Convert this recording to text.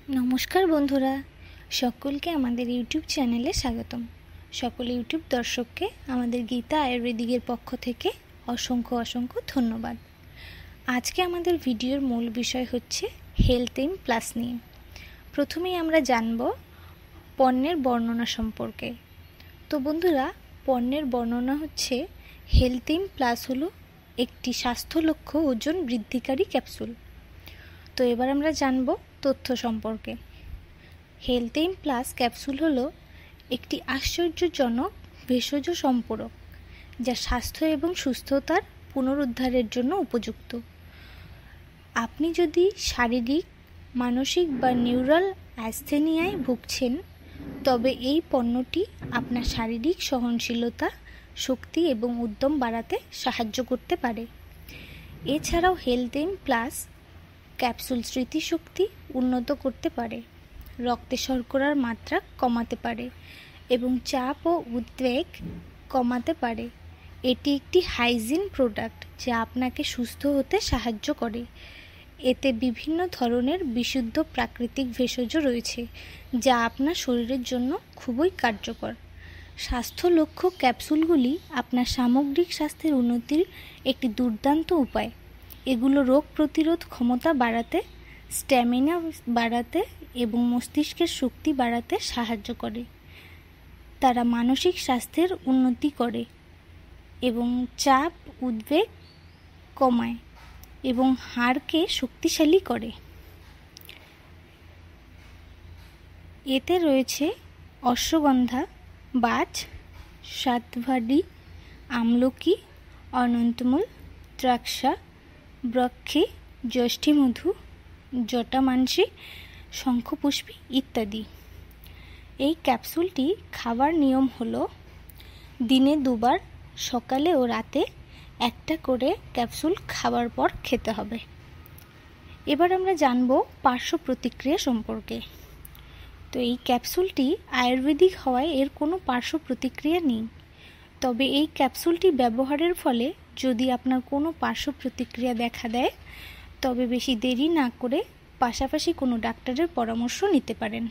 নমস্কার বন্ধুরা, সকলকে আমাদের ইউটিউব চ্যানেলে স্বাগতম। সকল ইউটিউব দর্শককে আমাদের গীতা আয়ুর্বেদিকের পক্ষ থেকে অসংখ্য ধন্যবাদ। আজকে আমাদের ভিডিওর মূল বিষয় হচ্ছে হেলথ এম প্লাস নিয়ে। প্রথমেই আমরা জানব পণ্যের বর্ণনা সম্পর্কে। তো বন্ধুরা, পণ্যের বর্ণনা হচ্ছে হেলথ এম প্লাস হলো একটি স্বাস্থ্যলক্ষ্য ওজন বৃদ্ধিকারী ক্যাপসুল। তো এবার আমরা জানব তথ্য সম্পর্কে। হেলথ এম প্লাস ক্যাপসুল হলো একটি আশ্চর্যজনক ভেষজ সম্পূরক যা স্বাস্থ্য এবং সুস্থতার পুনরুদ্ধারের জন্য উপযুক্ত। আপনি যদি শারীরিক, মানসিক বা নিউরাল অ্যাস্থেনিয়ায় ভুগছেন, তবে এই পণ্যটি আপনার শারীরিক সহনশীলতা, শক্তি এবং উদ্যম বাড়াতে সাহায্য করতে পারে। এছাড়াও হেলথ এম প্লাস ক্যাপসুল স্মৃতিশক্তি উন্নত করতে পারে, রক্তে শর্করার মাত্রা কমাতে পারে এবং চাপ ও উদ্বেগ কমাতে পারে। এটি একটি হাইজিন প্রোডাক্ট যা আপনাকে সুস্থ হতে সাহায্য করে। এতে বিভিন্ন ধরনের বিশুদ্ধ প্রাকৃতিক ভেষজ রয়েছে যা আপনার শরীরের জন্য খুবই কার্যকর। স্বাস্থ্য লক্ষ্য ক্যাপসুলগুলি আপনার সামগ্রিক স্বাস্থ্যের উন্নতির একটি দুর্দান্ত উপায়। এগুলো রোগ প্রতিরোধ ক্ষমতা বাড়াতে, স্ট্যামিনা বাড়াতে এবং মস্তিষ্কের শক্তি বাড়াতে সাহায্য করে। তারা মানসিক স্বাস্থ্যের উন্নতি করে এবং চাপ, উদ্বেগ কমায় এবং হাড়কে শক্তিশালী করে। এতে রয়েছে অশ্বগন্ধা, বাজ, সাতভাডি, আমলকি, অনন্তমূল, দ্রাক্ষা, ব্রক্ষে, জ্যৈষ্ঠীমধু, জটামাংসী, শঙ্খপুষ্পী ইত্যাদি। এই ক্যাপসুলটি খাবার নিয়ম হলো দিনে 2 বার, সকালে ও রাতে একটা করে ক্যাপসুল খাবার পর খেতে হবে। এবার আমরা জানব পার্শ্ব প্রতিক্রিয়া সম্পর্কে। তো এই ক্যাপসুলটি আয়ুর্বেদিক হওয়ায় এর কোনো পার্শ্ব প্রতিক্রিয়া নেই। তবে এই ক্যাপসুলটি ব্যবহারের ফলে যদি আপনার কোনো পার্শ্ব প্রতিক্রিয়া দেখা দেয়, তবে বেশি দেরি না করে পাশাপাশি কোনো ডাক্তারের পরামর্শ নিতে পারেন।